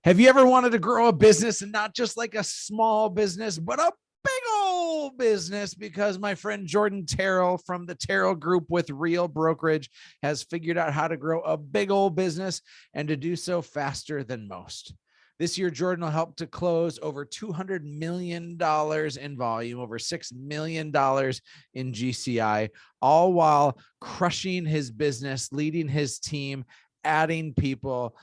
Have you ever wanted to grow a business and not just like a small business, but a big old business? Because my friend Jordan Terrell from the Terrell Group with Real Brokerage has figured out how to grow a big old business and to do so faster than most. This year, Jordan will help to close over $200 million in volume, over $6 million in GCI, all while crushing his business, leading his team, adding people.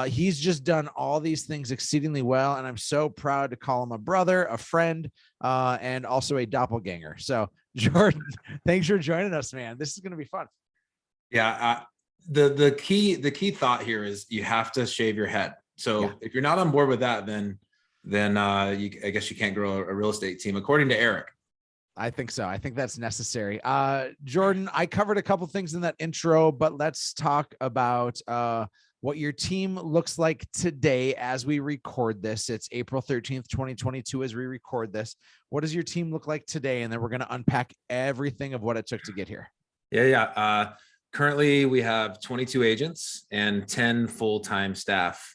He's just done all these things exceedingly well. And I'm so proud to call him a brother, a friend, and also a doppelganger. So Jordan, thanks for joining us, man. This is going to be fun. Yeah. The key thought here is you have to shave your head. So if you're not on board with that, then I guess you can't grow a real estate team, according to Erik. I think so. I think that's necessary. Jordan, I covered a couple things in that intro, but let's talk about what your team looks like today as we record this. It's April 13th, 2022 as we record this. What does your team look like today? And then we're going to unpack everything of what it took to get here. Yeah. Currently, we have 22 agents and 10 full-time staff.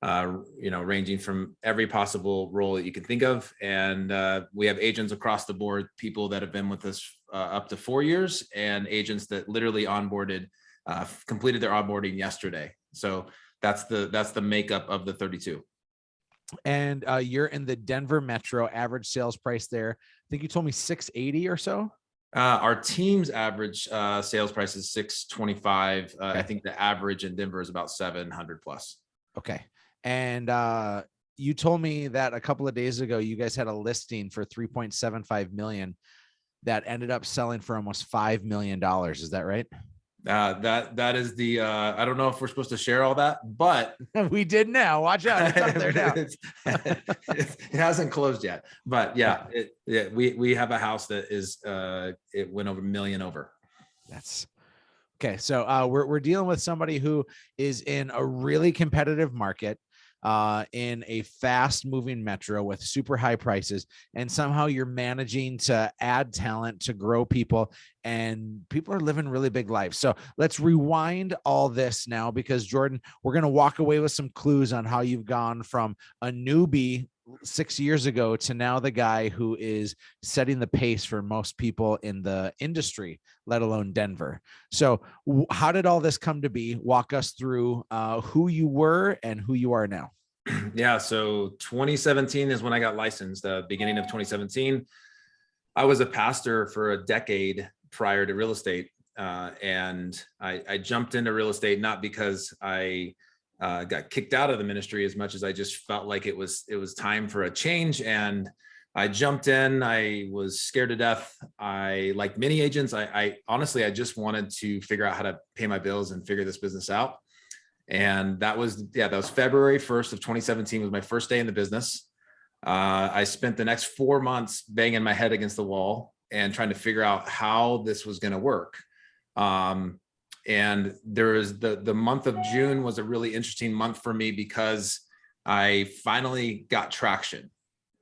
Ranging from every possible role that you can think of. And we have agents across the board, people that have been with us up to 4 years, and agents that literally completed their onboarding yesterday. So that's the makeup of the 32. And you're in the Denver metro. Average sales price there, I think you told me 680 or so. Our team's average sales price is 625. Okay. I think the average in Denver is about 700 plus. Okay. And you told me that a couple of days ago, you guys had a listing for 3.75 million that ended up selling for almost $5 million. Is that right? That is the, I don't know if we're supposed to share all that, but we did now. Watch out. It's up there now. It hasn't closed yet, but we have a house that is, it went over $1 million over. That's okay. So we're dealing with somebody who is in a really competitive market, in a fast moving metro with super high prices, and somehow you're managing to add talent, to grow people, and people are living really big lives. So let's rewind all this now, because Jordan, we're going to walk away with some clues on how you've gone from a newbie 6 years ago to now the guy who is setting the pace for most people in the industry, let alone Denver. So how did all this come to be? Walk us through who you were and who you are now. Yeah. So 2017 is when I got licensed, the beginning of 2017. I was a pastor for a decade prior to real estate. And I jumped into real estate, not because I got kicked out of the ministry as much as I just felt like it was time for a change. And I jumped in. I was scared to death. Like many agents, I honestly, I just wanted to figure out how to pay my bills and figure this business out. And that was February 1st of 2017 was my first day in the business. I spent the next 4 months banging my head against the wall and trying to figure out how this was going to work. And there was the month of June was a really interesting month for me because I finally got traction,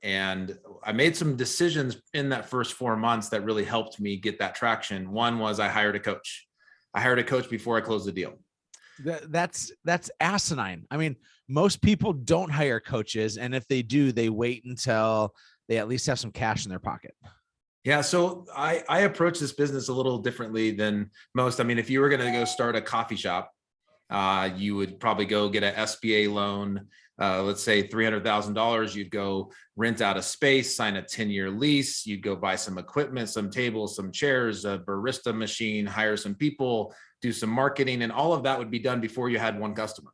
and I made some decisions in that first 4 months that really helped me get that traction. One was I hired a coach. I hired a coach before I closed the deal. That's asinine. I mean, most people don't hire coaches, and if they do, they wait until they at least have some cash in their pocket. Yeah. So I approach this business a little differently than most. I mean, if you were going to go start a coffee shop, you would probably go get an SBA loan. Let's say $300,000. You'd go rent out a space, sign a 10-year lease. You'd go buy some equipment, some tables, some chairs, a barista machine, hire some people, do some marketing, and all of that would be done before you had one customer.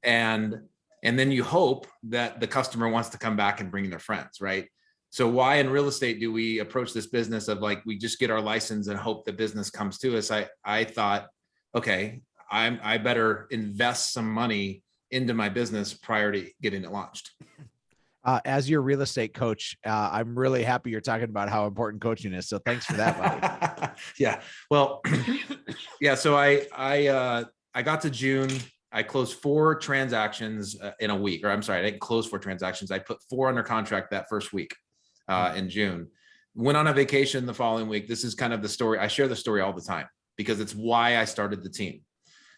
And then you hope that the customer wants to come back and bring their friends, right? So why in real estate do we approach this business of like, we just get our license and hope the business comes to us? I thought, okay, I better invest some money into my business prior to getting it launched. As your real estate coach, I'm really happy you're talking about how important coaching is. So thanks for that, buddy. Yeah. Well, yeah. So I got to June. I closed 4 transactions in a week, or I'm sorry, I didn't close 4 transactions. I put 4 under contract that first week in June. Went on a vacation the following week. This is kind of the story. I share the story all the time because it's why I started the team.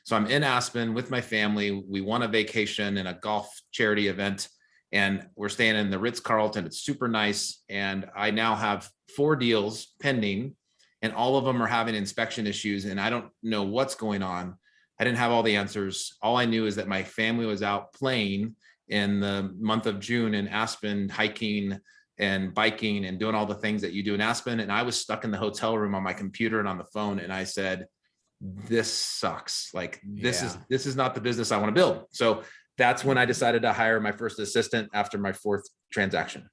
So I'm in Aspen with my family. We won a vacation in a golf charity event, and we're staying in the Ritz-Carlton. It's super nice. And I now have 4 deals pending, and all of them are having inspection issues. And I don't know what's going on. I didn't have all the answers. All I knew is that my family was out playing in the month of June in Aspen, hiking and biking and doing all the things that you do in Aspen. And I was stuck in the hotel room on my computer and on the phone. And I said, this sucks. Like, this is not the business I want to build. So that's when I decided to hire my first assistant after my 4th transaction.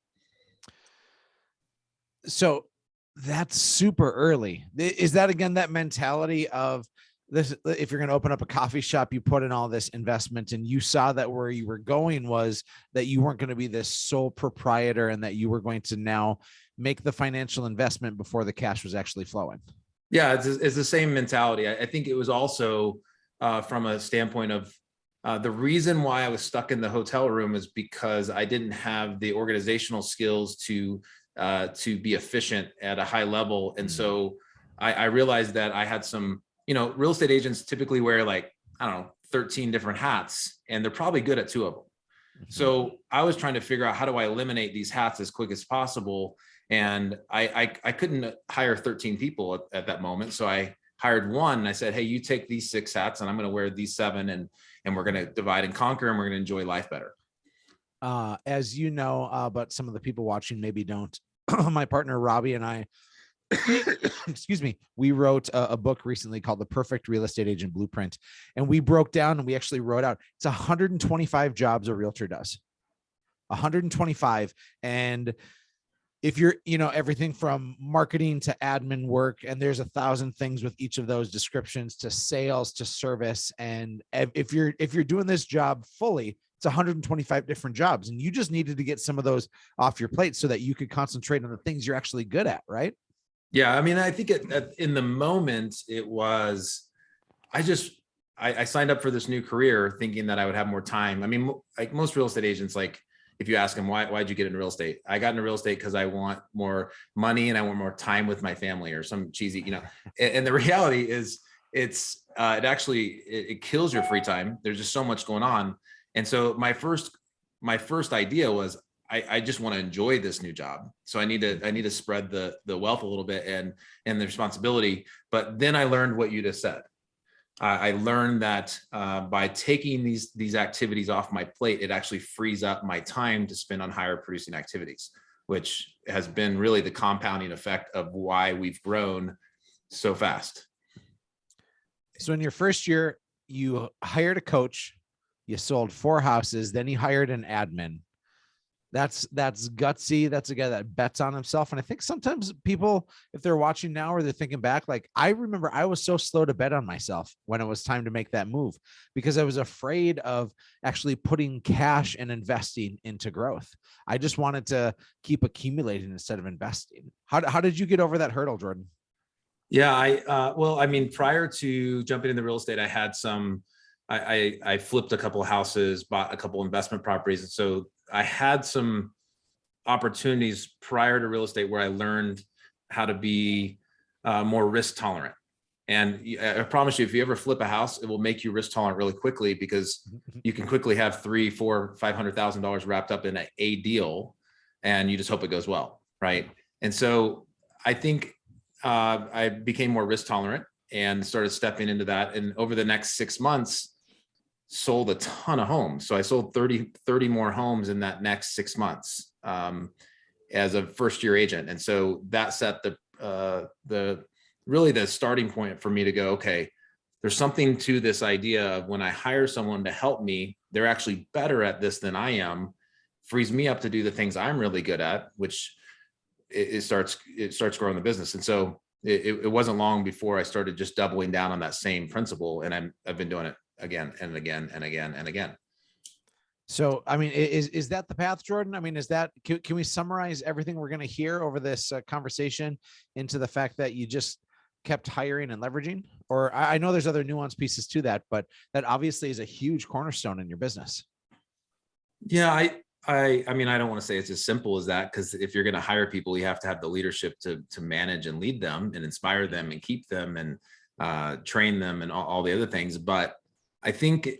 So that's super early. Is that, again, that mentality of this? If you're going to open up a coffee shop, you put in all this investment, and you saw that where you were going was that you weren't going to be this sole proprietor, and that you were going to now make the financial investment before the cash was actually flowing. Yeah, it's the same mentality. I think it was also from a standpoint of the reason why I was stuck in the hotel room is because I didn't have the organizational skills to be efficient at a high level. And so I realized that I had some, real estate agents typically wear, like, I don't know, 13 different hats, and they're probably good at 2 of them. So I was trying to figure out, how do I eliminate these hats as quick as possible? And I couldn't hire 13 people at that moment. So I hired one, and I said, hey, you take these 6 hats, and I'm going to wear these 7, and we're going to divide and conquer, and we're going to enjoy life better. As you know, but some of the people watching maybe don't, my partner, Robbie, and I, excuse me, we wrote a book recently called The Perfect Real Estate Agent Blueprint. And we broke down, and we actually wrote out, it's 125 jobs a realtor does. 125. And if you're, everything from marketing to admin work, and there's 1,000 things with each of those descriptions, to sales, to service. And if you're doing this job fully, it's 125 different jobs, and you just needed to get some of those off your plate so that you could concentrate on the things you're actually good at, right? Yeah. I mean, I think in the moment it was, I signed up for this new career thinking that I would have more time. I mean, like most real estate agents, like, if you ask them, why'd you get into real estate? I got into real estate because I want more money and I want more time with my family, or some cheesy, and the reality is it kills your free time. There's just so much going on. And so my first idea was, I just want to enjoy this new job. So I need to spread the wealth a little bit and the responsibility. But then I learned what you just said. I learned that by taking these activities off my plate, it actually frees up my time to spend on higher producing activities, which has been really the compounding effect of why we've grown so fast. So in your first year, you hired a coach, you sold 4 houses, then you hired an admin. That's gutsy. That's a guy that bets on himself. And I think sometimes people, if they're watching now or they're thinking back, like, I remember I was so slow to bet on myself when it was time to make that move, because I was afraid of actually putting cash and investing into growth. I just wanted to keep accumulating instead of investing. How did you get over that hurdle, Jordan? Yeah, well, I mean, prior to jumping into real estate, I had I flipped a couple of houses, bought a couple of investment properties. And so I had some opportunities prior to real estate where I learned how to be more risk tolerant. And I promise you, if you ever flip a house, it will make you risk tolerant really quickly, because you can quickly have $300,000, $400,000, $500,000 wrapped up in a deal, and you just hope it goes well, right? And so I think I became more risk tolerant and started stepping into that. And over the next 6 months, sold a ton of homes. So I sold 30 more homes in that next 6 months as a first year agent. And so that set really the starting point for me to go, okay, there's something to this idea of when I hire someone to help me, they're actually better at this than I am, frees me up to do the things I'm really good at, which it starts growing the business. And so it wasn't long before I started just doubling down on that same principle. And I've been doing it again and again and again and again. So, I mean, is that the path, Jordan? I mean, can we summarize everything we're going to hear over this conversation into the fact that you just kept hiring and leveraging? Or I know there's other nuanced pieces to that, but that obviously is a huge cornerstone in your business. Yeah, I mean, I don't want to say it's as simple as that, because if you're going to hire people, you have to have the leadership to manage and lead them and inspire them and keep them and train them and all the other things. But I think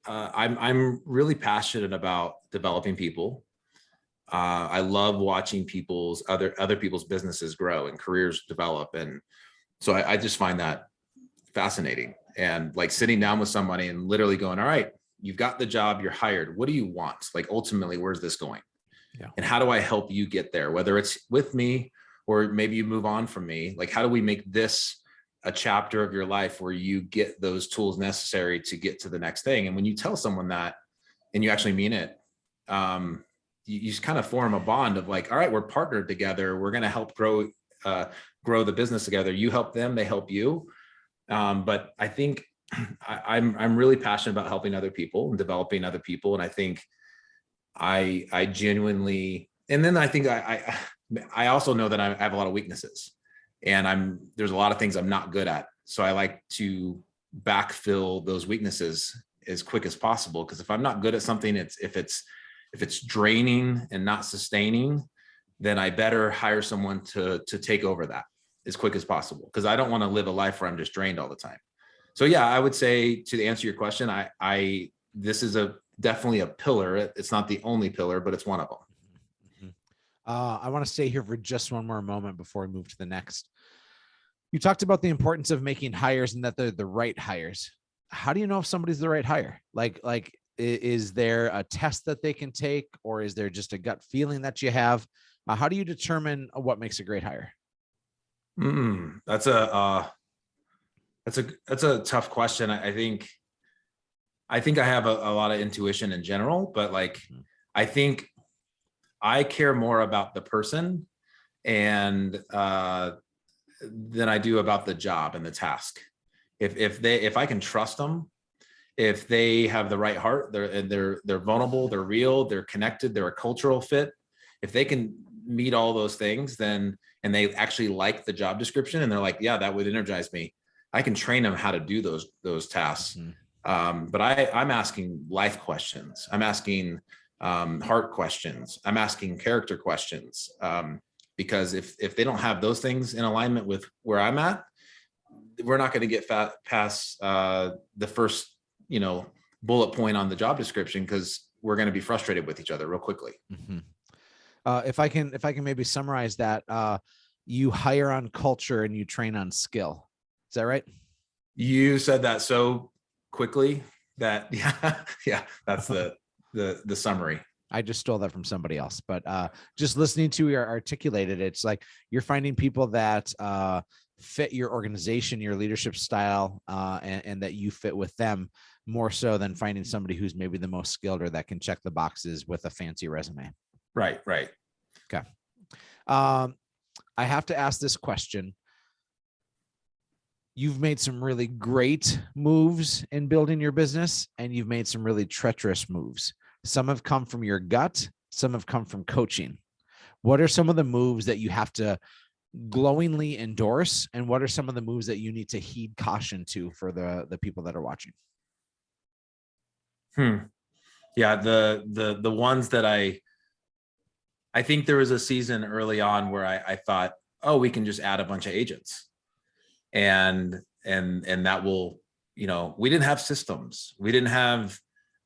I'm really passionate about developing people. I love watching other people's businesses grow and careers develop, and so I just find that fascinating. And like sitting down with somebody and literally going, all right, you've got the job, you're hired. What do you want? Like ultimately, where's this going? Yeah. And how do I help you get there? Whether it's with me or maybe you move on from me, like how do we make this a chapter of your life where you get those tools necessary to get to the next thing? And when you tell someone that and you actually mean it, you just kind of form a bond of like, all right, we're partnered together. We're going to help grow the business together. You help them, they help you. But I think I'm really passionate about helping other people and developing other people. And I think I genuinely, and then I think I also know that I have a lot of weaknesses, and there's a lot of things I'm not good at. So I like to backfill those weaknesses as quick as possible. Because if I'm not good at something, if it's draining and not sustaining, then I better hire someone to take over that as quick as possible. Because I don't want to live a life where I'm just drained all the time. So yeah, I would say, to answer your question, this is definitely a pillar. It's not the only pillar, but it's one of them. I want to stay here for just one more moment before we move to the next. You talked about the importance of making hires and that they're the right hires. How do you know if somebody's the right hire? Like, is there a test that they can take, or is there just a gut feeling that you have? How do you determine what makes a great hire? That's a tough question. I think I have a lot of intuition in general, but like, I think I care more about the person and than I do about the job and the task. If I can trust them, if they have the right heart, they're vulnerable, they're real, they're connected, they're a cultural fit. If they can meet all those things, then, and they actually like the job description and they're like, yeah, that would energize me, I can train them how to do those tasks. But I'm asking life questions. I'm asking heart questions. I'm asking character questions. Because if they don't have those things in alignment with where I'm at, we're not going to get past the first, bullet point on the job description, because we're going to be frustrated with each other real quickly. If I can maybe summarize that, you hire on culture and you train on skill. Is that right? You said that so quickly that yeah, that's the summary. I just stole that from somebody else, but just listening to you articulate it, it's like you're finding people that fit your organization, your leadership style, and that you fit with them more so than finding somebody who's maybe the most skilled or that can check the boxes with a fancy resume. Right. Okay. I have to ask this question. You've made some really great moves in building your business, and you've made some really treacherous moves. Some have come from your gut. Some have come from coaching. What are some of the moves that you have to glowingly endorse? And what are some of the moves that you need to heed caution to for the people that are watching? Yeah. The ones that I think there was a season early on where I thought, oh, we can just add a bunch of agents. And that will, we didn't have systems.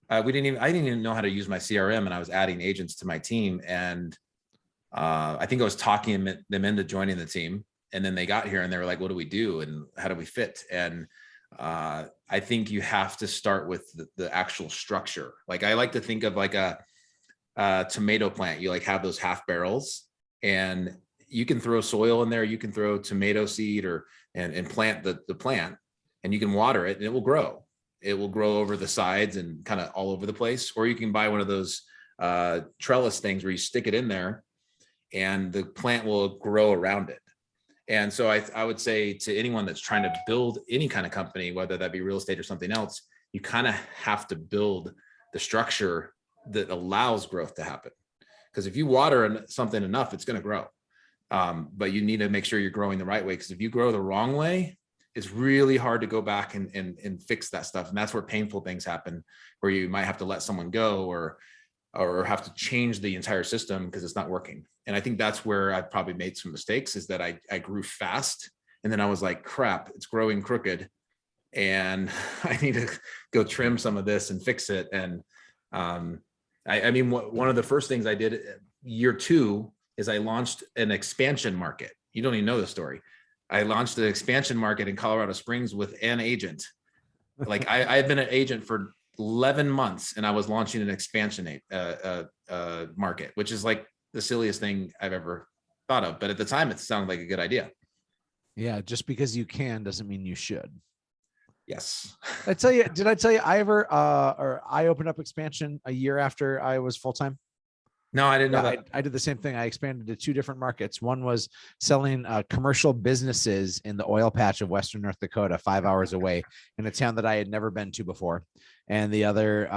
I didn't even know how to use my CRM, and I was adding agents to my team. And I think I was talking them into joining the team. And then they got here and they were like, what do we do? And how do we fit? And I think you have to start with the actual structure. Like, I like to think of like a tomato plant. You like have those half barrels, and you can throw soil in there. You can throw tomato seed and plant the plant, and you can water it and it will grow. It will grow over the sides and kind of all over the place. Or you can buy one of those trellis things where you stick it in there and the plant will grow around it. And so I would say to anyone that's trying to build any kind of company, whether that be real estate or something else, you kind of have to build the structure that allows growth to happen. Because if you water something enough, it's going to grow. But you need to make sure you're growing the right way. Because if you grow the wrong way, it's really hard to go back and fix that stuff. And that's where painful things happen, where you might have to let someone go or have to change the entire system because it's not working. And I think that's where I probably made some mistakes, is that I grew fast. And then I was like, crap, it's growing crooked. and I need to go trim some of this and fix it. And I mean, one of the first things I did year 2 is I launched an expansion market. You don't even know the story. I launched an expansion market in Colorado Springs with an agent. Like I had been an agent for 11 months and I was launching an expansion market, which is like the silliest thing I've ever thought of. But at the time, it sounded like a good idea. Yeah. Just because you can doesn't mean you should. Yes. Did I tell you I opened up expansion a year after I was full-time? No, I didn't know that. I did the same thing. I expanded to 2 different markets. One was selling commercial businesses in the oil patch of Western North Dakota, 5 hours away, in a town that I had never been to before. And the other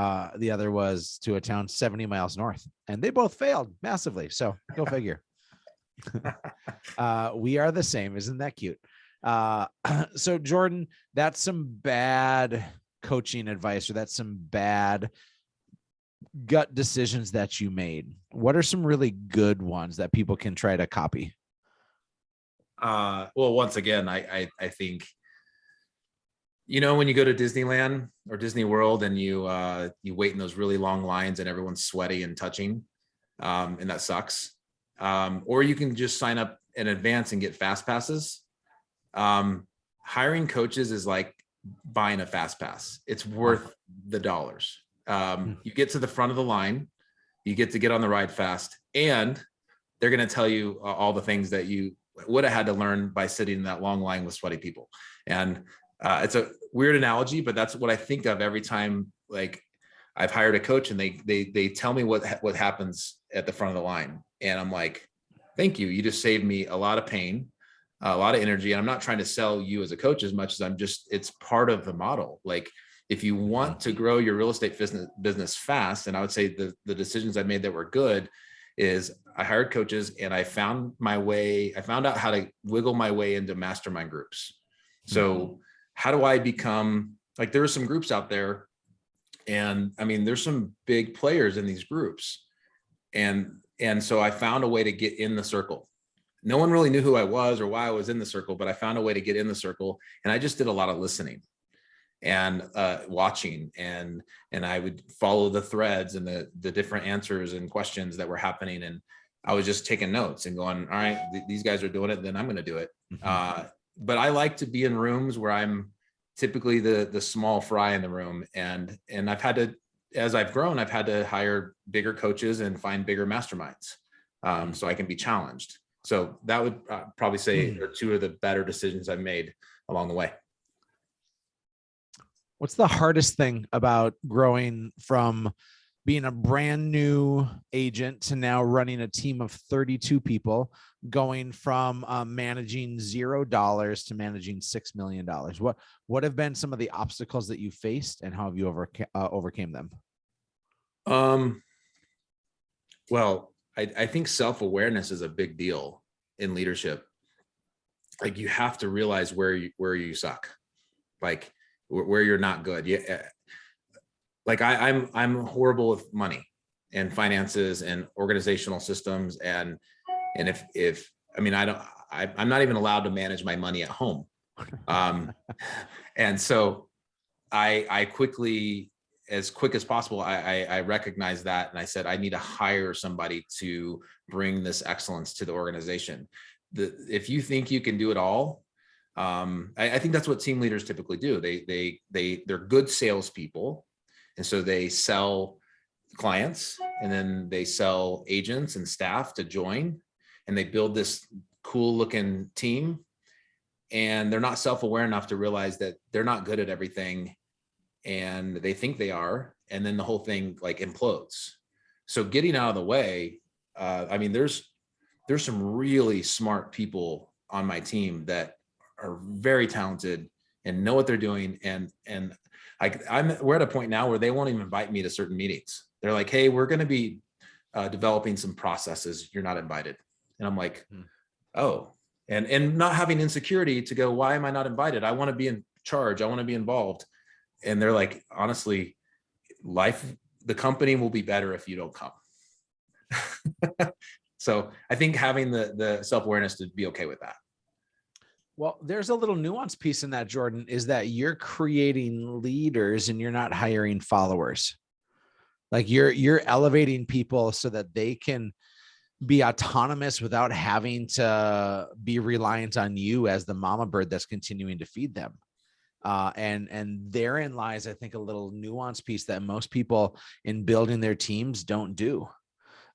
was to a town 70 miles north, and they both failed massively. So go figure. We are the same. Isn't that cute? So Jordan, that's some bad coaching advice, or that's some bad gut decisions that you made. What are some really good ones that people can try to copy? Well, once again, I think, when you go to Disneyland or Disney World and you wait in those really long lines and everyone's sweaty and touching, and that sucks. Or you can just sign up in advance and get fast passes. Hiring coaches is like buying a fast pass. It's worth the dollars. You get to the front of the line, you get to get on the ride fast, and they're going to tell you all the things that you would have had to learn by sitting in that long line with sweaty people. And it's a weird analogy, but that's what I think of every time. Like I've hired a coach and they tell me what happens at the front of the line. And I'm like, thank you. You just saved me a lot of pain, a lot of energy. And I'm not trying to sell you as a coach as much as it's part of the model. Like if you want to grow your real estate business fast, and I would say the decisions I made that were good is I hired coaches and I found out how to wiggle my way into mastermind groups. So how do I become, like, there are some groups out there, and I mean, there's some big players in these groups. And so I found a way to get in the circle. No one really knew who I was or why I was in the circle, but I found a way to get in the circle. And I just did a lot of listening and watching, and I would follow the threads and the different answers and questions that were happening. And I was just taking notes and going, all right, these guys are doing it, then I'm going to do it. But I like to be in rooms where I'm typically the small fry in the room. And I've had to, as I've grown, I've had to hire bigger coaches and find bigger masterminds, so I can be challenged. So that would probably say are 2 of the better decisions I've made along the way. What's the hardest thing about growing from being a brand new agent to now running a team of 32 people, going from managing $0 to managing $6 million? What have been some of the obstacles that you faced, and how have you overcame them? Well, I think self-awareness is a big deal in leadership. Like you have to realize where you suck, like where you're not good. Yeah. Like I'm horrible with money and finances and organizational systems. And if I'm not even allowed to manage my money at home. And so I quickly, as quick as possible, I recognized that. And I said, I need to hire somebody to bring this excellence to the organization. If you think you can do it all, I think that's what team leaders typically do. They're good salespeople. And so they sell clients, and then they sell agents and staff to join, and they build this cool looking team. And they're not self-aware enough to realize that they're not good at everything, and they think they are. And then the whole thing like implodes. So getting out of the way, there's some really smart people on my team that are very talented and know what they're doing. And we're at a point now where they won't even invite me to certain meetings. They're like, hey, we're going to be developing some processes. You're not invited. And I'm like, oh, and not having insecurity to go, why am I not invited? I want to be in charge. I want to be involved. And they're like, honestly, the company will be better if you don't come. So I think having the self-awareness to be okay with that. Well, there's a little nuance piece in that, Jordan, is that you're creating leaders and you're not hiring followers. Like you're elevating people so that they can be autonomous without having to be reliant on you as the mama bird that's continuing to feed them. And therein lies, I think, a little nuance piece that most people in building their teams don't do.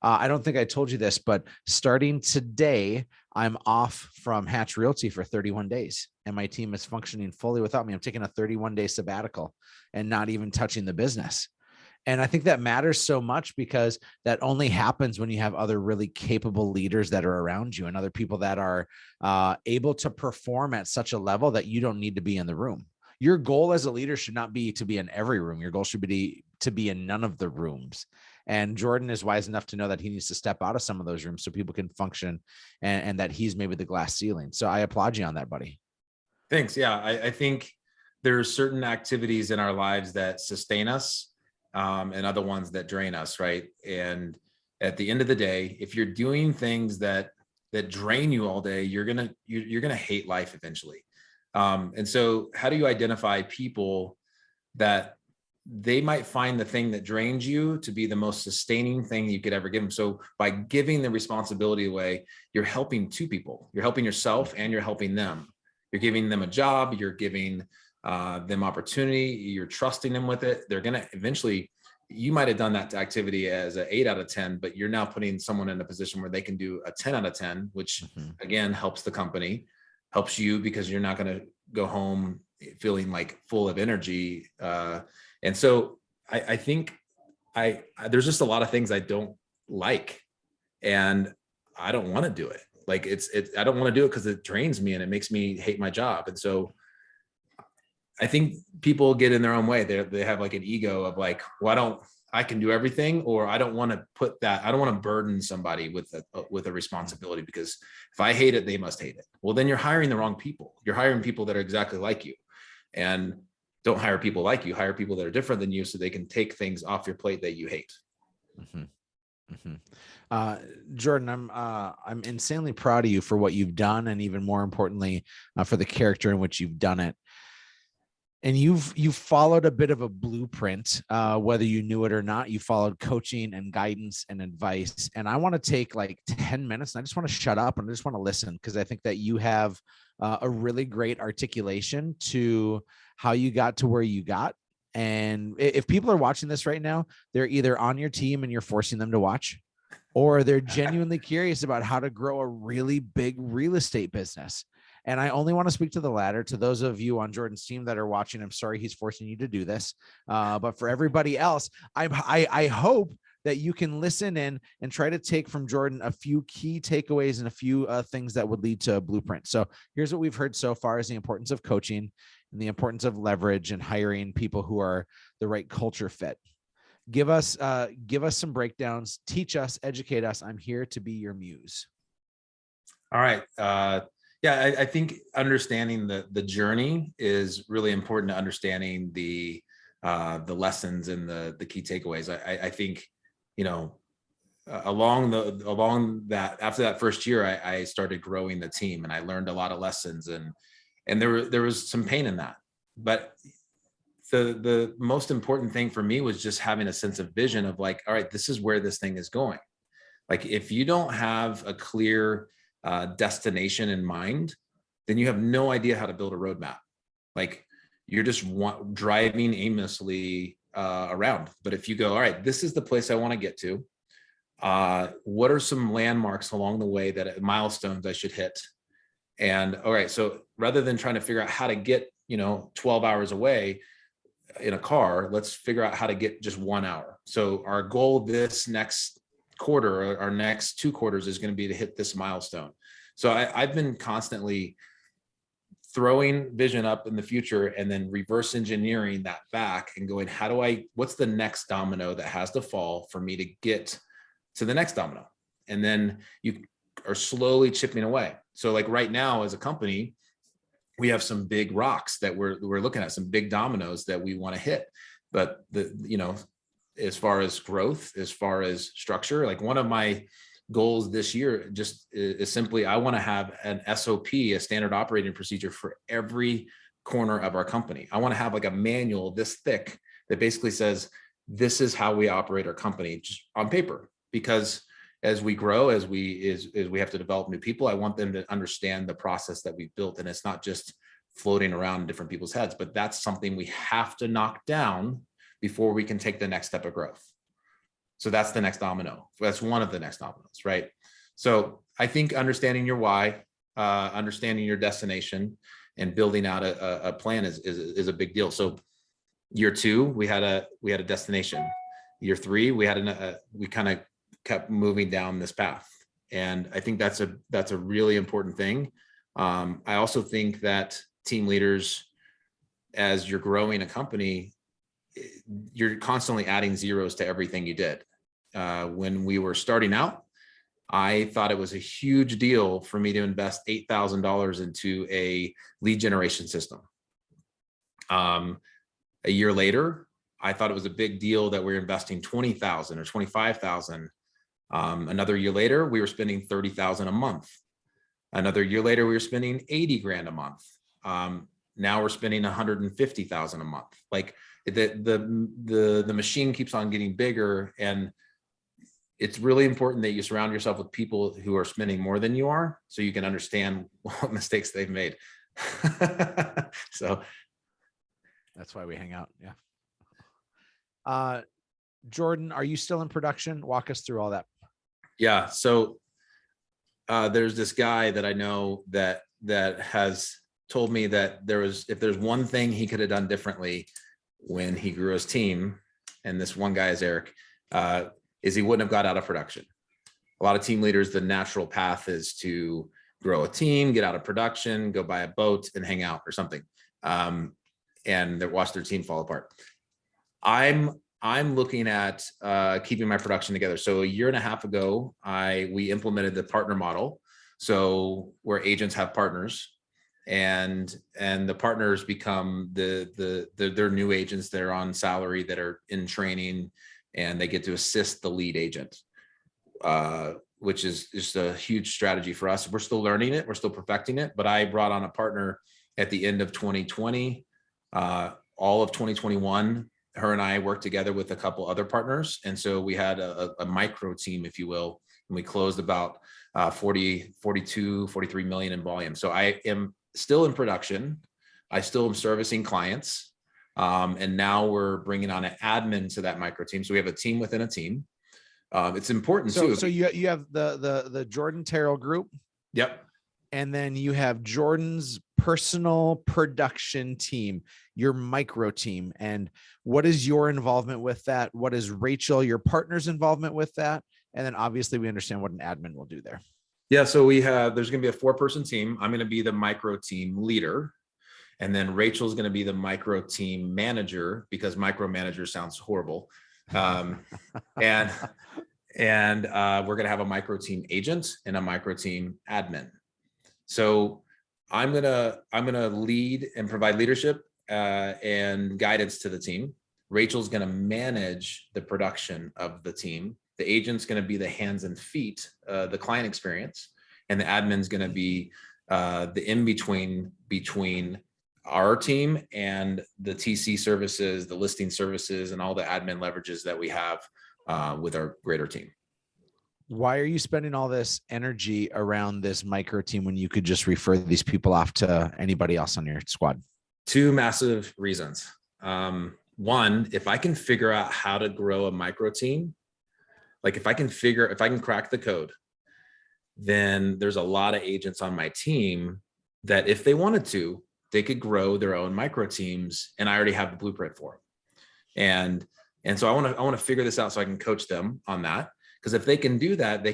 I don't think I told you this, but starting today, I'm off from Hatch Realty for 31 days, and my team is functioning fully without me. I'm taking a 31-day sabbatical and not even touching the business. And I think that matters so much because that only happens when you have other really capable leaders that are around you and other people that are able to perform at such a level that you don't need to be in the room. Your goal as a leader should not be to be in every room. Your goal should be to be in none of the rooms. And Jordan is wise enough to know that he needs to step out of some of those rooms so people can function, and that he's maybe the glass ceiling. So I applaud you on that, buddy. Thanks. Yeah, I think there are certain activities in our lives that sustain us, and other ones that drain us, right? And at the end of the day, if you're doing things that drain you all day, you're gonna hate life eventually. And so, how do you identify people that they might find the thing that drains you to be the most sustaining thing you could ever give them? So by giving the responsibility away, you're helping two people. You're helping yourself and you're helping them. You're giving them a job. You're giving them opportunity. You're trusting them with it. They're going to eventually, you might have done that activity as an 8 out of 10, but you're now putting someone in a position where they can do a 10 out of 10, which again, helps the company, helps you because you're not going to go home feeling like full of energy. And so I think there's just a lot of things I don't like, and I don't want to do it. Like I don't want to do it because it drains me and it makes me hate my job. And so I think people get in their own way. They have like an ego of like, well, I can do everything, or I don't want to put that. I don't want to burden somebody with a responsibility, because if I hate it, they must hate it. Well, then you're hiring the wrong people. You're hiring people that are exactly like you, and don't hire people like you. Hire people that are different than you so they can take things off your plate that you hate. Jordan, I'm insanely proud of you for what you've done, and even more importantly, for the character in which you've done it. And you've followed a bit of a blueprint, whether you knew it or not. You followed coaching and guidance and advice. And I want to take like 10 minutes and I just want to shut up and I just want to listen, because I think that you have a really great articulation to how you got to where you got. And if people are watching this right now, they're either on your team and you're forcing them to watch, or they're genuinely curious about how to grow a really big real estate business. And I only want to speak to the latter. To those of you on Jordan's team that are watching, I'm sorry he's forcing you to do this. But for everybody else, I hope that you can listen in and try to take from Jordan a few key takeaways and a few things that would lead to a blueprint. So here's what we've heard so far: is the importance of coaching and the importance of leverage and hiring people who are the right culture fit. Give us some breakdowns, teach us, educate us. I'm here to be your muse. All right. Yeah, I think understanding the journey is really important to understanding the lessons and the key takeaways. I think, along that, after that first year, I started growing the team and I learned a lot of lessons, and there was some pain in that. But the most important thing for me was just having a sense of vision of like, all right, this is where this thing is going. Like, if you don't have a clear destination in mind, then you have no idea how to build a roadmap. Like, you're just driving aimlessly around. But if you go, all right, this is the place I want to get to. What are some landmarks along the way, that milestones I should hit? And all right, so rather than trying to figure out how to get 12 hours away in a car, let's figure out how to get just 1 hour. So our goal this next quarter, or our next 2 quarters, is going to be to hit this milestone. So I've been constantly throwing vision up in the future and then reverse engineering that back and going, what's the next domino that has to fall for me to get to the next domino? And then you are slowly chipping away. So like right now as a company, we have some big rocks that we're looking at, some big dominoes that we want to hit. But as far as growth, as far as structure, like one of my goals this year just is simply, I want to have an SOP, a standard operating procedure for every corner of our company. I want to have like a manual this thick that basically says, this is how we operate our company, just on paper. Because as we grow, as we have to develop new people, I want them to understand the process that we've built. And it's not just floating around in different people's heads, but that's something we have to knock down before we can take the next step of growth. So that's the next domino. That's one of the next dominoes, right? So I think understanding your why, understanding your destination, and building out a plan is a big deal. So year 2, we had a destination. Year 3, we kind of kept moving down this path. And I think that's a really important thing. I also think that team leaders, as you're growing a company, you're constantly adding zeros to everything you did. When we were starting out, I thought it was a huge deal for me to invest $8,000 into a lead generation system. A year later, I thought it was a big deal that we're investing $20,000 or $25,000. Another year later, we were spending $30,000 a month. Another year later, we were spending 80 grand a month. Now we're spending 150,000 a month. Like the machine keeps on getting bigger, and it's really important that you surround yourself with people who are spending more than you are, so you can understand what mistakes they've made. So that's why we hang out. Yeah. Jordan, are you still in production? Walk us through all that. Yeah. So there's this guy that I know that has told me that if there's one thing he could have done differently when he grew his team, and this one guy is Erik, is he wouldn't have got out of production. A lot of team leaders, the natural path is to grow a team, get out of production, go buy a boat and hang out or something, and they watch their team fall apart. I'm looking at keeping my production together. So a year and a half ago, we implemented the partner model. So where agents have partners, and the partners become they're new agents. They're on salary, that are in training, and they get to assist the lead agent, which is just a huge strategy for us. We're still learning it. We're still perfecting it. But I brought on a partner at the end of 2020, all of 2021. Her and I worked together with a couple other partners. And so we had a micro team, if you will, and we closed about 43 million in volume. So I am still in production. I still am servicing clients. And now we're bringing on an admin to that micro team. So we have a team within a team. It's important too. So you have the Jordan Terrell Group. Yep. And then you have Jordan's personal production team, your micro team. And what is your involvement with that? What is Rachel, your partner's involvement with that? And then obviously we understand what an admin will do there. Yeah. So there's going to be a 4-person team. I'm going to be the micro team leader. And then Rachel's going to be the micro team manager, because micromanager sounds horrible. And we're going to have a micro team agent and a micro team admin. So I'm gonna lead and provide leadership and guidance to the team. Rachel's gonna manage the production of the team. The agent's gonna be the hands and feet, the client experience, and the admin's gonna be the in-between between our team and the TC services, the listing services, and all the admin leverages that we have with our greater team. Why are you spending all this energy around this micro team when you could just refer these people off to anybody else on your squad? 2 massive reasons. One, if I can figure out how to grow a micro team, like if I can crack the code, then there's a lot of agents on my team that if they wanted to, they could grow their own micro teams, and I already have the blueprint for them. And so I want to figure this out so I can coach them on that. Because if they can do that,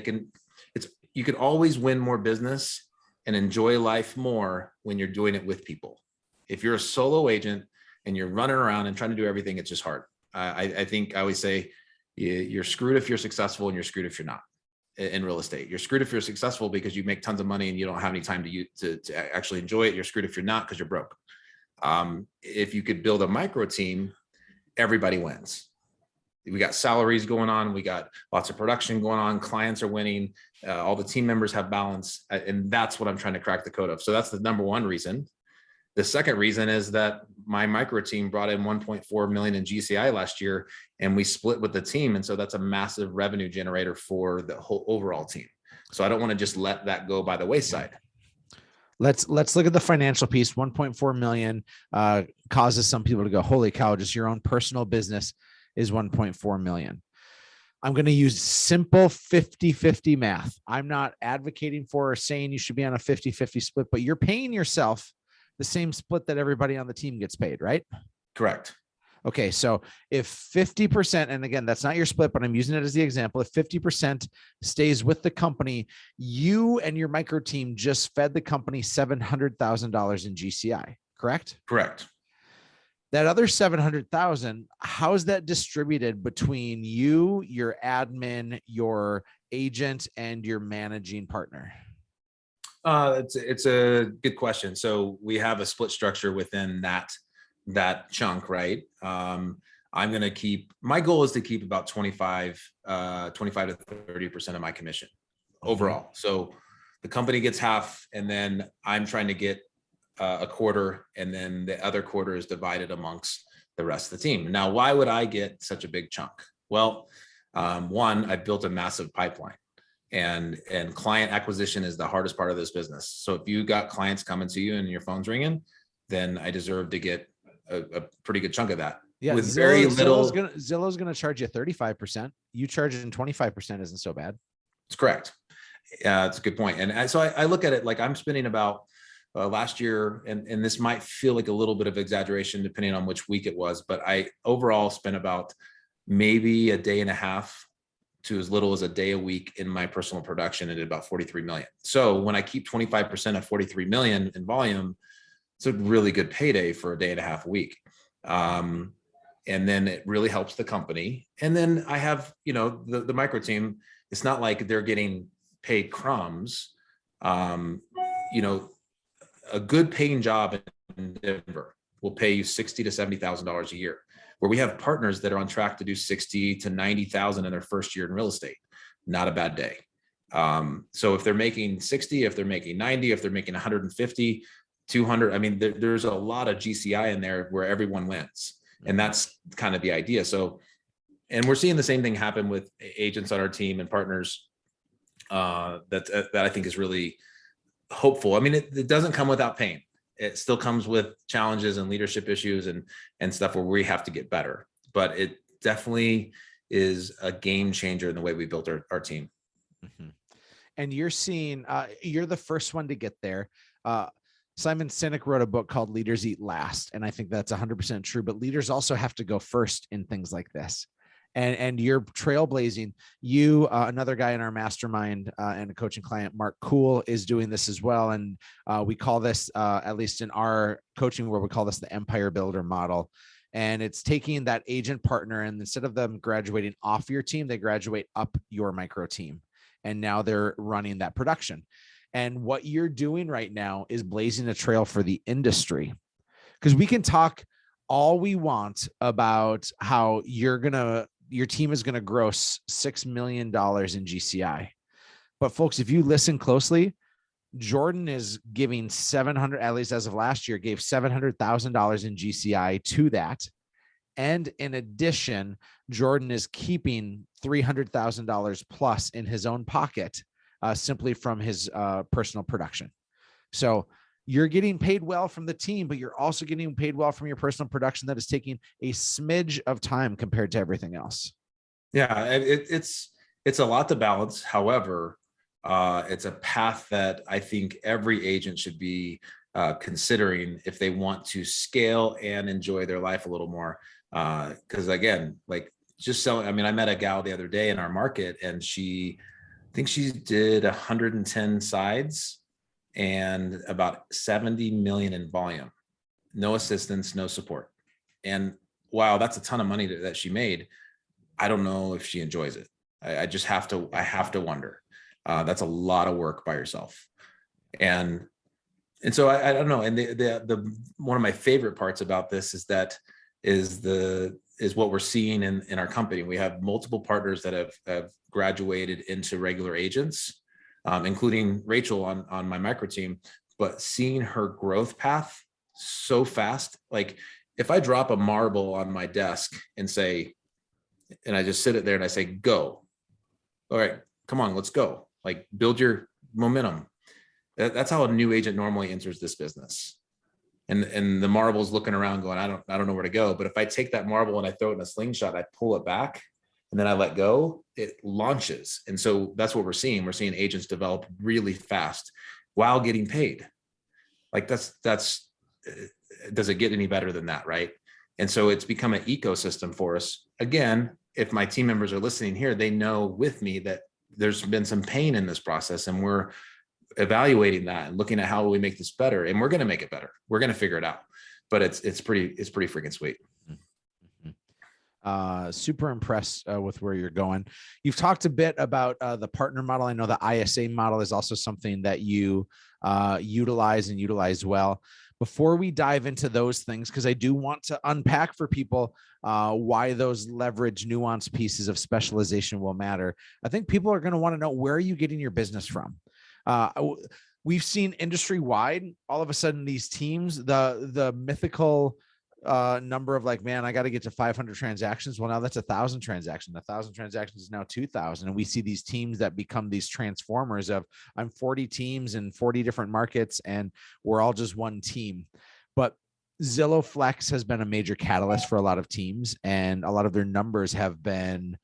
you can always win more business and enjoy life more when you're doing it with people. If you're a solo agent and you're running around and trying to do everything, it's just hard. I think I always say you're screwed if you're successful, and you're screwed if you're not in real estate. You're screwed if you're successful because you make tons of money and you don't have any time to actually enjoy it. You're screwed if you're not, because you're broke. If you could build a micro team, everybody wins. We got salaries going on. We got lots of production going on. Clients are winning. All the team members have balance. And that's what I'm trying to crack the code of. So that's the number one reason. The second reason is that my micro team brought in 1.4 million in GCI last year, and we split with the team. And so that's a massive revenue generator for the whole overall team. So I don't want to just let that go by the wayside. Let's look at the financial piece. 1.4 million causes some people to go, holy cow, just your own personal business is 1.4 million. I'm going to use simple 50-50 math. I'm not advocating for or saying you should be on a 50-50 split, but you're paying yourself the same split that everybody on the team gets paid, right? Correct. Okay. So if 50%, and again, that's not your split, but I'm using it as the example. If 50% stays with the company, you and your micro team just fed the company $700,000 in GCI, correct? Correct. That other 700,000, how is that distributed between you, your admin, your agent, and your managing partner? It's a good question. So we have a split structure within that chunk, right? I'm going to keep, my goal is to keep about 25 to 30% of my commission overall. So the company gets half, and then I'm trying to get a quarter, and then the other quarter is divided amongst the rest of the team. Now, why would I get such a big chunk? Well, one, I've built a massive pipeline, and client acquisition is the hardest part of this business. So if you got clients coming to you and your phone's ringing, then I deserve to get a pretty good chunk of that. Yeah, with very little. Zillow's gonna charge you 35%. You charging 25% isn't so bad. It's correct. It's a good point. And so I look at it like I'm spending about last year, and this might feel like a little bit of exaggeration depending on which week it was, but I overall spent about maybe a day and a half to as little as a day a week in my personal production, and did about 43 million. So when I keep 25% of 43 million in volume, it's a really good payday for a day and a half a week. And then it really helps the company. And then I have, the micro team, it's not like they're getting paid crumbs. A good paying job in Denver will pay you $60,000 to $70,000 a year, where we have partners that are on track to do 60 to 90,000 in their first year in real estate. Not a bad day. So if they're making 60, if they're making 90, if they're making 150, 200, I mean, there's a lot of GCI in there where everyone wins. And that's kind of the idea. So, and we're seeing the same thing happen with agents on our team and partners that I think is really hopeful. I mean, it doesn't come without pain. It still comes with challenges and leadership issues and stuff where we have to get better. But it definitely is a game changer in the way we built our team. Mm-hmm. And you're seeing, you're the first one to get there. Simon Sinek wrote a book called Leaders Eat Last. And I think that's 100% true, but leaders also have to go first in things like this. And you're trailblazing. You, another guy in our mastermind and a coaching client, Mark Cool, is doing this as well. And we call this, at least in our coaching world, we call this the empire builder model. And it's taking that agent partner, and instead of them graduating off your team, they graduate up your micro team. And now they're running that production. And what you're doing right now is blazing a trail for the industry, because we can talk all we want about how your team is going to grow $6 million in GCI. But folks, if you listen closely, Jordan is giving 700, at least as of last year, gave $700,000 in GCI to that. And in addition, Jordan is keeping $300,000 plus in his own pocket, simply from his personal production. So you're getting paid well from the team, but you're also getting paid well from your personal production that is taking a smidge of time compared to everything else. Yeah, it's a lot to balance. However, it's a path that I think every agent should be considering if they want to scale and enjoy their life a little more. Because again, like just selling, I mean, I met a gal the other day in our market, and I think she did 110 sides and about 70 million in volume, no assistance, no support. And wow, that's a ton of money that she made. I don't know if she enjoys it. I have to wonder. That's a lot of work by yourself. And so I don't know. And the one of my favorite parts about this is is what we're seeing in our company. We have multiple partners that have graduated into regular agents, including Rachel on my micro team, but seeing her growth path so fast. Like if I drop a marble on my desk and I just sit it there and I say, go, all right, come on, let's go. Like build your momentum. That's how a new agent normally enters this business. And the marble's looking around going, I don't know where to go. But if I take that marble and I throw it in a slingshot, I pull it back and then I let go, it launches. And so that's what we're seeing. We're seeing agents develop really fast while getting paid. Like that's does it get any better than that, right? And so it's become an ecosystem for us. Again, if my team members are listening here, they know with me that there's been some pain in this process, and we're evaluating that and looking at how we make this better, and we're going to make it better. We're going to figure it out, but it's pretty freaking sweet. Super impressed with where you're going. You've talked a bit about the partner model. I know the ISA model is also something that you utilize well. Before we dive into those things, because I do want to unpack for people why those leverage nuance pieces of specialization will matter. I think people are going to want to know, where are you getting your business from? We've seen industry wide, all of a sudden these teams, the mythical number of like, man, I got to get to 500 transactions. Well, now that's 1,000 transactions. 1,000 transactions is now 2,000. And we see these teams that become these transformers of, I'm 40 teams in 40 different markets and we're all just one team. But Zillow Flex has been a major catalyst for a lot of teams, and a lot of their numbers have been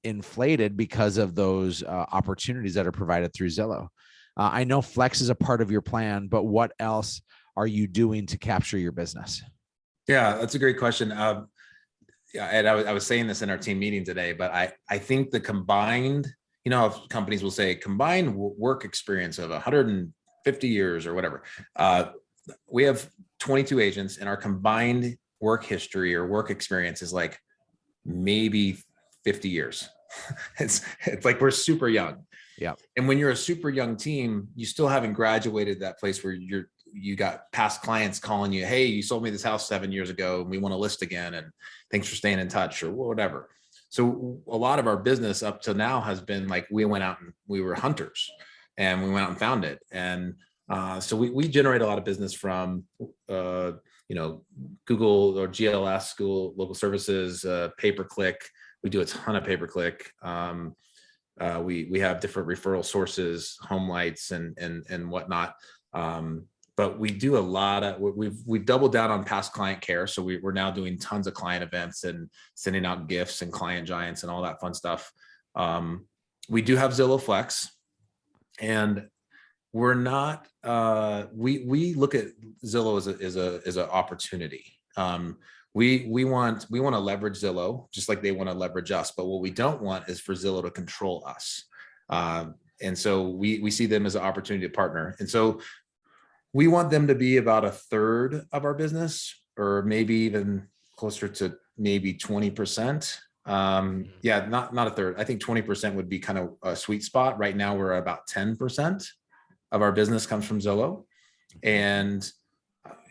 inflated because of those opportunities that are provided through Zillow. I know Flex is a part of your plan, but what else are you doing to capture your business? Yeah, that's a great question. Yeah, and I was saying this in our team meeting today, but I think the combined, companies will say combined work experience of 150 years or whatever. We have 22 agents, and our combined work history or work experience is like maybe 50 years. It's like we're super young. Yeah. And when you're a super young team, you still haven't graduated that place where you got past clients calling you, hey, you sold me this house 7 years ago and we want to list again, and thanks for staying in touch or whatever. So a lot of our business up to now has been like, we went out and we were hunters and we went out and found it. And so we generate a lot of business from Google or GLS, Google Local Services, pay-per-click. We do a ton of pay-per-click. We have different referral sources, home lights and whatnot. But we do a lot of, we've doubled down on past client care. So we're now doing tons of client events and sending out gifts and client giants and all that fun stuff. We do have Zillow Flex, and we're not, we look at Zillow as an opportunity. We want to leverage Zillow just like they want to leverage us. But what we don't want is for Zillow to control us. And so we see them as an opportunity to partner. And so we want them to be about 1/3 of our business, or maybe even closer to maybe 20%. Yeah, not 1/3. I think 20% would be kind of a sweet spot. Right now, we're about 10% of our business comes from Zillow. And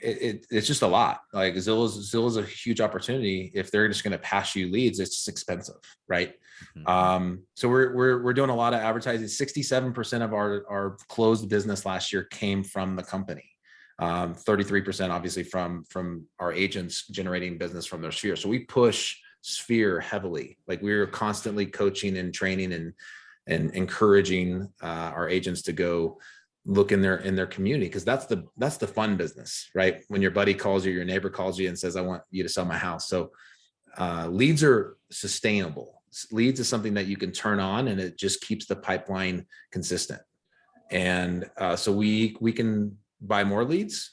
it's just a lot. Like Zillow's a huge opportunity. If they're just going to pass you leads, it's just expensive, right? So we're doing a lot of advertising. 67% of our closed business last year came from the company. 33% obviously from our agents generating business from their sphere. So we push sphere heavily. Like we're constantly coaching and training and encouraging our agents to go look in their community, because that's the fun business, right? When your buddy calls you, your neighbor calls you and says, I want you to sell my house. So leads are sustainable. Leads is something that you can turn on, and it just keeps the pipeline consistent. And so we can buy more leads.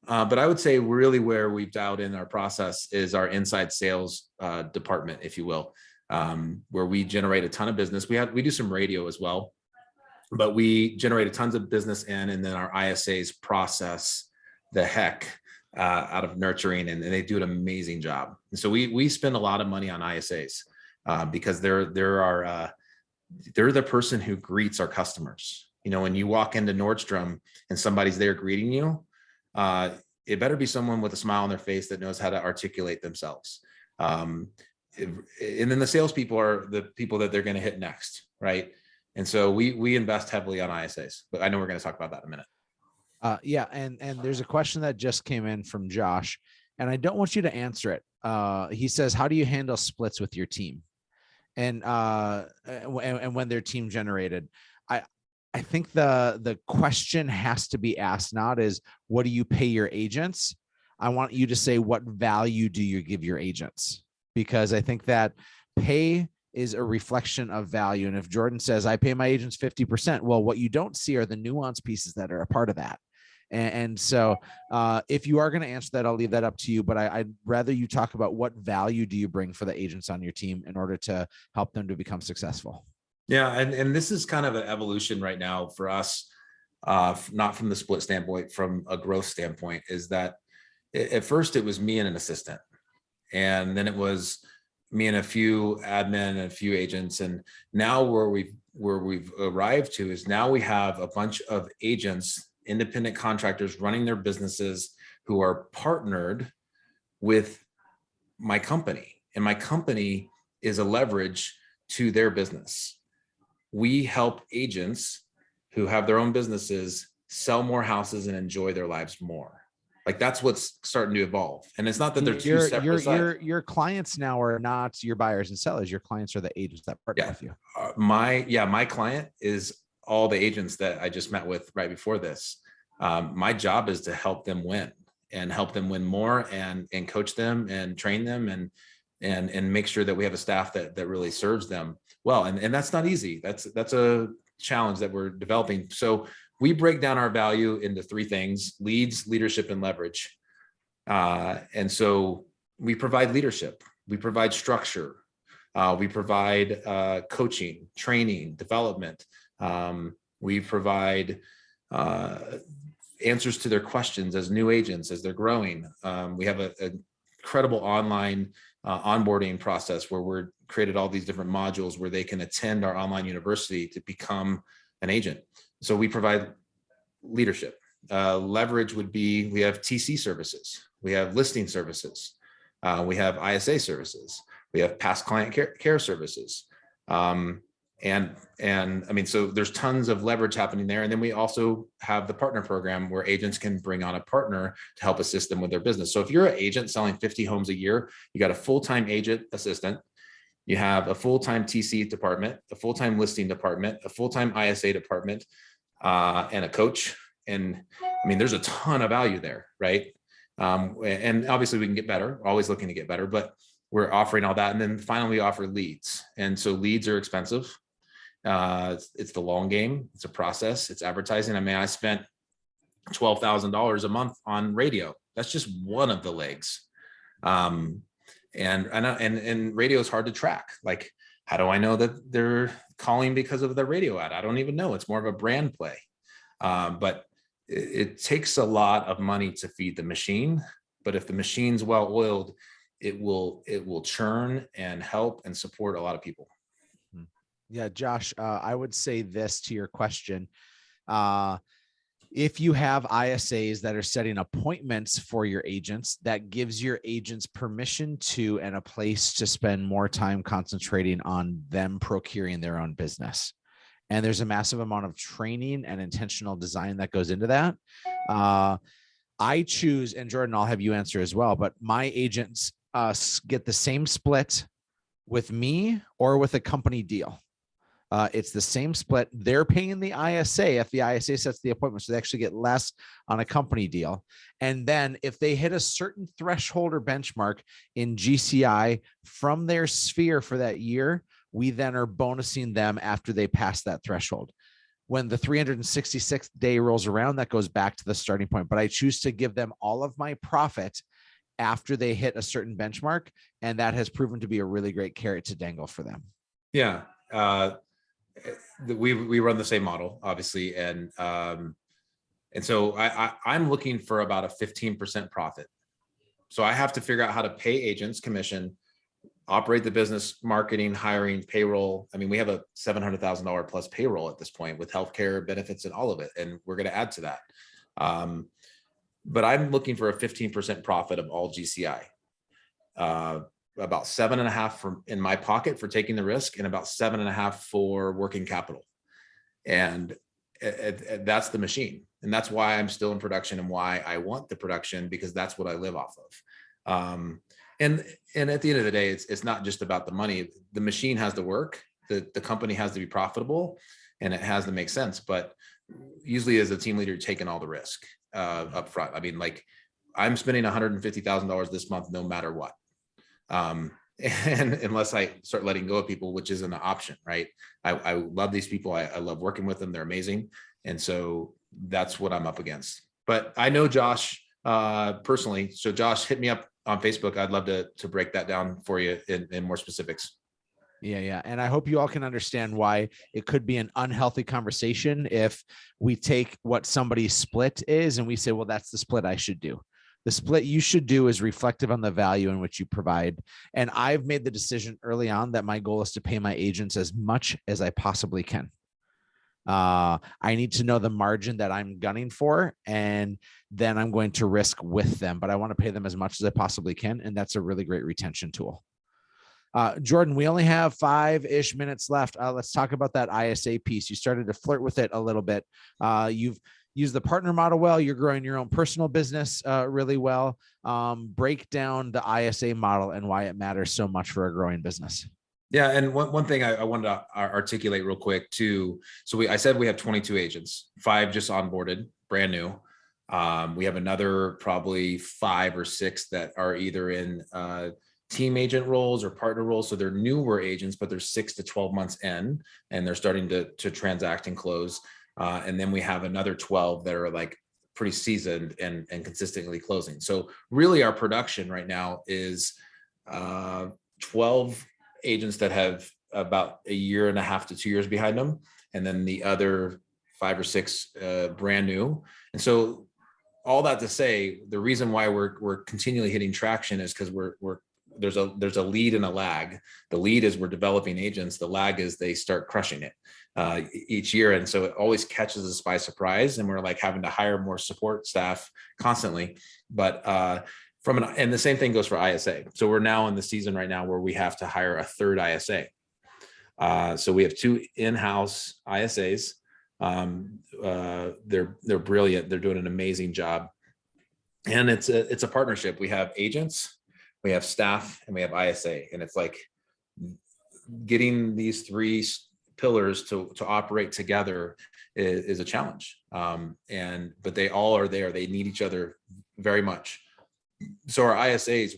But I would say really where we've dialed in our process is our inside sales department, if you will, where we generate a ton of business. We do some radio as well, but we generated tons of business and then our ISAs process the heck out of nurturing, and they do an amazing job. And so we spend a lot of money on ISAs because they're the person who greets our customers. When you walk into Nordstrom and somebody's there greeting you, it better be someone with a smile on their face that knows how to articulate themselves. And then the salespeople are the people that they're going to hit next, right? And so we invest heavily on ISAs, but I know we're going to talk about that in a minute. Yeah, and there's a question that just came in from Josh, and I don't want you to answer it. He says, "How do you handle splits with your team?" And when they're team generated, I think the question has to be asked not is what do you pay your agents? I want you to say what value do you give your agents? Because I think that pay is a reflection of value. And if Jordan says I pay my agents 50%, well, what you don't see are the nuance pieces that are a part of that. And so if you are going to answer that, I'll leave that up to you. But I'd rather you talk about what value do you bring for the agents on your team in order to help them to become successful. Yeah, and this is kind of an evolution right now for us, not from the split standpoint, from a growth standpoint, is that at first it was me and an assistant, and then it was me and a few admin and a few agents, and now where we've arrived to is now we have a bunch of agents, independent contractors running their businesses who are partnered with my company, and my company is a leverage to their business. We help agents who have their own businesses sell more houses and enjoy their lives more. Like that's what's starting to evolve. And it's not that they're two separate sides. Your clients now are not your buyers and sellers. Your clients are the agents that partner with you. My client is all the agents that I just met with right before this. My job is to help them win and help them win more and coach them and train them and make sure that we have a staff that really serves them well. And that's not easy. That's a challenge that we're developing. So we break down our value into three things: leads, leadership, and leverage. And so we provide leadership, we provide structure, we provide coaching, training, development. We provide answers to their questions as new agents, as they're growing. We have an incredible online onboarding process where we're created all these different modules where they can attend our online university to become an agent. So we provide leadership. Leverage would be, we have TC services, we have listing services, we have ISA services, we have past client care services. And I mean, so there's tons of leverage happening there. And then we also have the partner program where agents can bring on a partner to help assist them with their business. So if you're an agent selling 50 homes a year, you got a full-time agent assistant, you have a full-time TC department, a full-time listing department, a full-time ISA department, and a coach. And I mean, there's a ton of value there, right? And obviously we can get better, we're always looking to get better, but we're offering all that. And then finally we offer leads. And so leads are expensive. It's the long game. It's a process. It's advertising. I mean, I spent $12,000 a month on radio. That's just one of the legs. And radio is hard to track. Like, how do I know that they're calling because of the radio ad? I don't even know. It's more of a brand play. But it takes a lot of money to feed the machine. But if the machine's well oiled, it will churn and help and support a lot of people. Yeah, Josh, I would say this to your question. If you have ISAs that are setting appointments for your agents, that gives your agents permission to and a place to spend more time concentrating on them procuring their own business. And there's a massive amount of training and intentional design that goes into that. I choose, and Jordan, I'll have you answer as well, but my agents get the same split with me or with a company deal. It's the same split. They're paying the ISA if the ISA sets the appointment, so they actually get less on a company deal. And then if they hit a certain threshold or benchmark in GCI from their sphere for that year, we then are bonusing them after they pass that threshold. When the 366th day rolls around, that goes back to the starting point. But I choose to give them all of my profit after they hit a certain benchmark, and that has proven to be a really great carrot to dangle for them. Yeah. We run the same model, obviously, and so I'm looking for about a 15% profit. So I have to figure out how to pay agents commission, operate the business, marketing, hiring, payroll. I mean, we have a $700,000 plus payroll at this point with healthcare benefits and all of it, and we're going to add to that. But I'm looking for a 15% profit of all GCI. about 7.5 from in my pocket for taking the risk and about 7.5 for working capital. And that's the machine. And that's why I'm still in production and why I want the production, because that's what I live off of. And at the end of the day, it's not just about the money. The machine has to work. The company has to be profitable, and it has to make sense. But usually as a team leader, you're taking all the risk up front. I mean, like, I'm spending $150,000 this month, no matter what. And unless I start letting go of people, which isn't an option, right? I love these people. I love working with them. They're amazing. And so that's what I'm up against. But I know Josh personally. So Josh, hit me up on Facebook. I'd love to break that down for you in more specifics. Yeah. And I hope you all can understand why it could be an unhealthy conversation if we take what somebody's split is and we say, well, that's the split I should do. The split you should do is reflective on the value in which you provide. And I've made the decision early on that my goal is to pay my agents as much as I possibly can. I need to know the margin that I'm gunning for, and then I'm going to risk with them, but I want to pay them as much as I possibly can. And that's a really great retention tool. Jordan, we only have 5-ish minutes left. Let's talk about that ISA piece. You started to flirt with it a little bit. You've used the partner model well. You're growing your own personal business really well. Break down the ISA model and why it matters so much for a growing business. Yeah, and one thing I wanted to articulate real quick too. So I said we have 22 agents, 5 just onboarded, brand new. We have another probably 5 or 6 that are either in team agent roles or partner roles. So they're newer agents, but they're 6 to 12 months in, and they're starting to transact and close. And then we have another 12 that are like pretty seasoned and consistently closing. So really our production right now is 12 agents that have about 1.5 to 2 years behind them. And then the other 5 or 6 brand new. And so all that to say, the reason why we're continually hitting traction is because there's a lead and a lag. The lead is we're developing agents. The lag is they start crushing it each year. And so it always catches us by surprise. And we're like having to hire more support staff constantly. But and the same thing goes for ISA. So we're now in the season right now where we have to hire a third ISA. So we have 2 in-house ISAs. They're brilliant. They're doing an amazing job. And it's a partnership. We have agents, we have staff, and we have ISA. And it's like getting these 3 pillars to operate together is a challenge. But they all are there. They need each other very much. So our ISAs,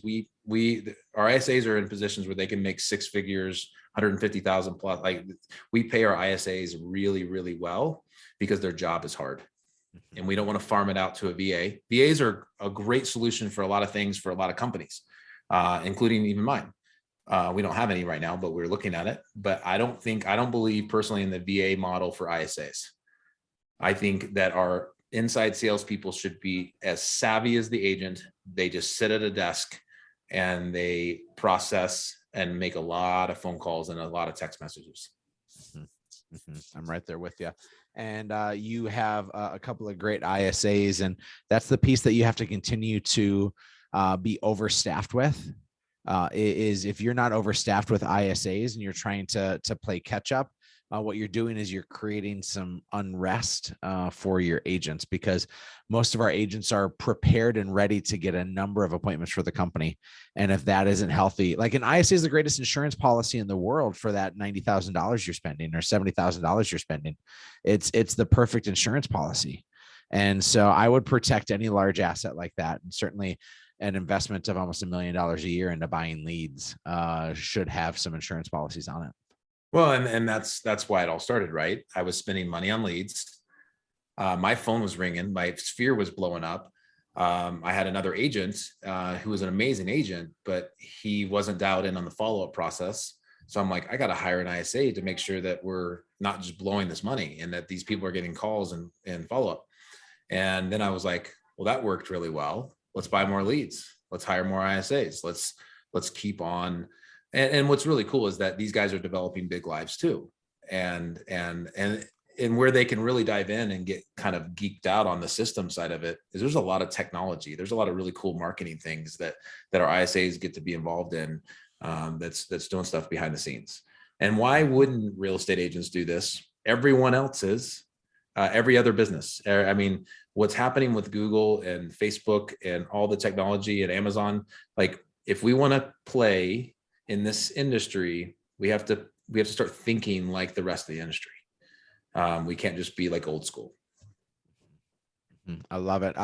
our ISAs are in positions where they can make 6 figures, 150,000 plus. Like, we pay our ISAs really, really well because their job is hard. And we don't want to farm it out to a VA. VAs are a great solution for a lot of things for a lot of companies, including even mine. We don't have any right now, but we're looking at it. But I don't believe personally in the VA model for ISAs. I think that our inside salespeople should be as savvy as the agent. They just sit at a desk and they process and make a lot of phone calls and a lot of text messages. I'm right there with you. And you have a couple of great ISAs, and that's the piece that you have to continue to be overstaffed with. Is if you're not overstaffed with ISAs and you're trying to play catch up, what you're doing is you're creating some unrest for your agents, because most of our agents are prepared and ready to get a number of appointments for the company. And if that isn't healthy, like an ISA is the greatest insurance policy in the world for that $90,000 you're spending or $70,000 you're spending. It's the perfect insurance policy. And so I would protect any large asset like that. And certainly an investment of almost $1 million a year into buying leads should have some insurance policies on it. Well, and that's why it all started, right? I was spending money on leads. My phone was ringing. My sphere was blowing up. I had another agent who was an amazing agent, but he wasn't dialed in on the follow-up process. So I'm like, I got to hire an ISA to make sure that we're not just blowing this money and that these people are getting calls and follow-up. And then I was like, well, that worked really well. Let's buy more leads. Let's hire more ISAs. Let's keep on. And what's really cool is that these guys are developing big lives too. And where they can really dive in and get kind of geeked out on the system side of it is there's a lot of technology. There's a lot of really cool marketing things that our ISAs get to be involved in. that's doing stuff behind the scenes. And why wouldn't real estate agents do this? Everyone else is, every other business. I mean, what's happening with Google and Facebook and all the technology and Amazon, like if we want to play in this industry, we have to start thinking like the rest of the industry. We can't just be like old school. I love it.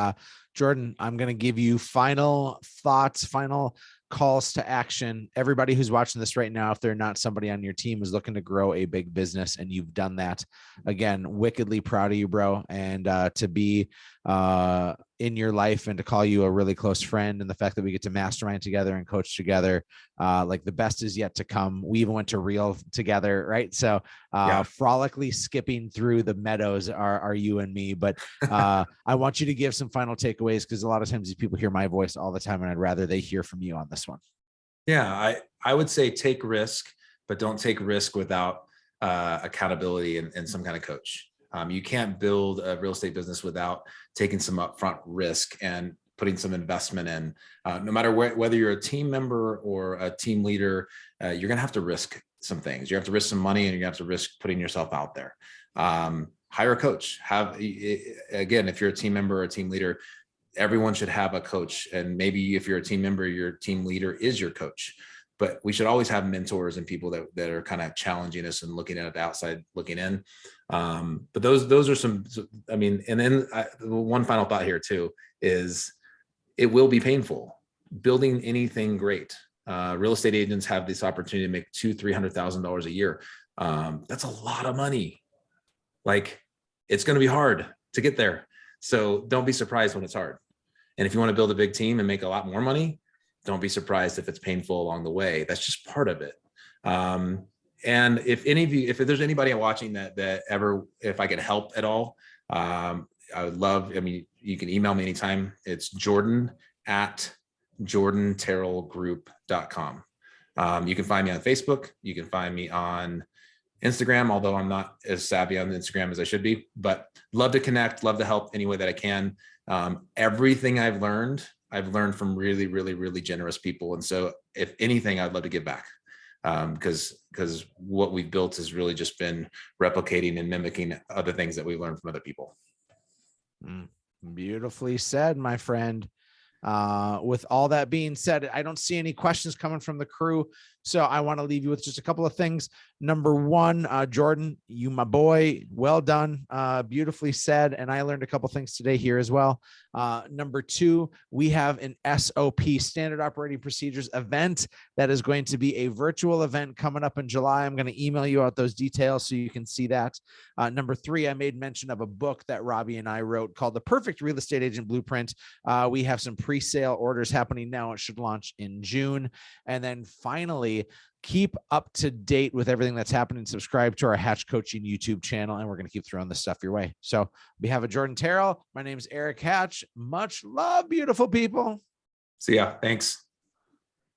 Jordan, I'm going to give you final thoughts, final calls to action. Everybody who's watching this right now, if they're not somebody on your team, is looking to grow a big business, and you've done that. Again, wickedly proud of you, bro. And to be in your life and to call you a really close friend, and the fact that we get to mastermind together and coach together, like the best is yet to come. We even went to Reel together, right? So frolically skipping through the meadows are you and me. But I want you to give some final takeaways, because a lot of times these people hear my voice all the time, and I'd rather they hear from you on this one. Yeah, I would say take risk, but don't take risk without accountability and some kind of coach. You can't build a real estate business without taking some upfront risk and putting some investment in. No matter whether you're a team member or a team leader, you're going to have to risk some things. You have to risk some money, and you're going to have to risk putting yourself out there. Hire a coach. Again, if you're a team member or a team leader, everyone should have a coach. And maybe if you're a team member, your team leader is your coach. But we should always have mentors and people that are kind of challenging us and looking at the outside, looking in. But those are some, I mean, and then one final thought here too is it will be painful building anything great. Real estate agents have this opportunity to make $200,000-$300,000 a year. That's a lot of money. Like, it's going to be hard to get there. So don't be surprised when it's hard. And if you want to build a big team and make a lot more money, don't be surprised if it's painful along the way. That's just part of it. And if any of you, if there's anybody watching that ever, if I could help at all, I would love, I mean, you can email me anytime. It's jordan@jordanterrellgroup.com. You can find me on Facebook. You can find me on Instagram, although I'm not as savvy on Instagram as I should be, but love to connect, love to help any way that I can. Everything I've learned from really, really, really generous people. And so if anything, I'd love to give back, because what we've built has really just been replicating and mimicking other things that we learned from other people. Beautifully said, my friend. With all that being said, I don't see any questions coming from the crew, so I want to leave you with just a couple of things. Number one, Jordan, you my boy, well done, beautifully said, and I learned a couple things today here as well. Number two, we have an SOP, standard operating procedures event, that is going to be a virtual event coming up in July. I'm going to email you out those details so you can see that. Number three, I made mention of a book that Robbie and I wrote called The Perfect Real Estate Agent Blueprint. We have some pre-sale orders happening now. It should launch in June. And then finally, keep up to date with everything that's happening. Subscribe to our Hatch Coaching YouTube channel, and we're going to keep throwing this stuff your way. So on behalf of Jordan Terrell, my name is Erik Hatch. Much love, beautiful people. See ya. Thanks.